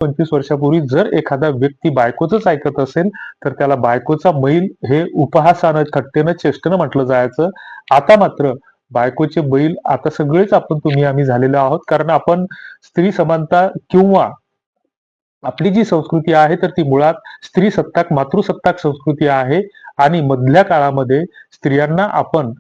25 वर्षापूर्वी जर एखादा व्यक्ती बायकोचंच ऐकत असेल, तर त्याला बायकोचा बैल हे उपहासानं, थट्टेनं, चेष्टेनं म्हटलं जायचं. आता मात्र बायकोचे बैल आता सगळेच आपण तुम्ही आम्ही झालेलो आहोत. कारण आपण स्त्री समानता किंवा आपली जी संस्कृती आहे, तर ती मुळात स्त्रीसत्ताक, मातृसत्ताक संस्कृती आहे आणि मधल्या काळामध्ये स्त्रियांना आपण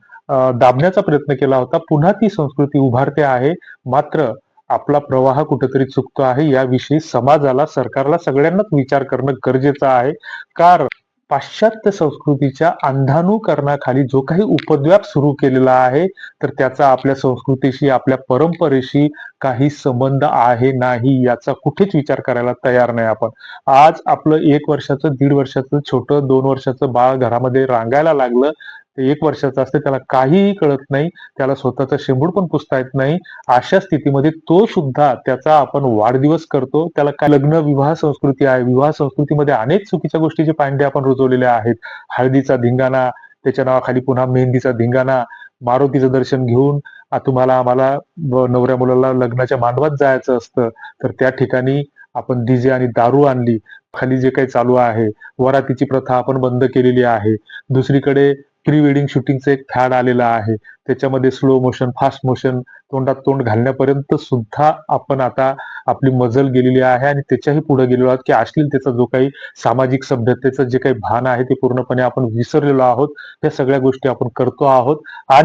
दाबण्याचा प्रयत्न केला होता. पुन्हा ती संस्कृती उभारते आहे. मात्र आपला प्रवाह कुठेतरी चुकतो आहे. याविषयी समाजाला, सरकारला सगळ्यांनाच विचार करणं गरजेचं आहे. कारण पाश्चात्य संस्कृतीच्या अंधानुकरणाखाली जो काही उपद्व्याप सुरू केलेला आहे, तर त्याचा आपल्या संस्कृतीशी, आपल्या परंपरेशी काही संबंध आहे नाही याचा कुठेच विचार करायला तयार नाही आपण. आज आपलं 1 वर्षाचं, 1.5 वर्षाचं छोटं 2 वर्षाचं बाळ घरामध्ये रांगायला लागलं. ते 1 वर्षाचं असतं, त्याला काहीही कळत नाही. त्याला स्वतःचं शेंबूड पण पुसता येत नाही. अशा स्थितीमध्ये तो सुद्धा त्याचा आपण वाढदिवस करतो. त्याला काय लग्न विवाह संस्कृती आहे. विवाह संस्कृतीमध्ये अनेक चुकीच्या गोष्टीचे पायंडे आपण रुजवलेले आहेत. हळदीचा धिंगाणा, त्याच्या नावाखाली पुन्हा मेहंदीचा धिंगाणा, मारुतीचं दर्शन घेऊन तुम्हाला आम्हाला नवऱ्या मुलाला लग्नाच्या मांडवात जायचं असतं, तर त्या ठिकाणी आपण डीजे आणि दारू आणली. खाली जे काही चालू आहे, वरातीची प्रथा आपण बंद केलेली आहे. दुसरीकडे प्री वेडिंग शूटिंगचं एक फॅड आलेलं आहे. त्याच्यामध्ये स्लो मोशन, फास्ट मोशन, तोंडात तोंड घालण्यापर्यंत सुद्धा आपण आता आपली मजल गेलेली आहे आणि त्याच्याही पुढे गेलेलो आहोत, की अश्लीलतेचा जो काही सामाजिक सभ्यतेचं जे काही भान आहे, ते पूर्णपणे आपण विसरलेलो आहोत. या सगळ्या गोष्टी आपण करतो आहोत आणि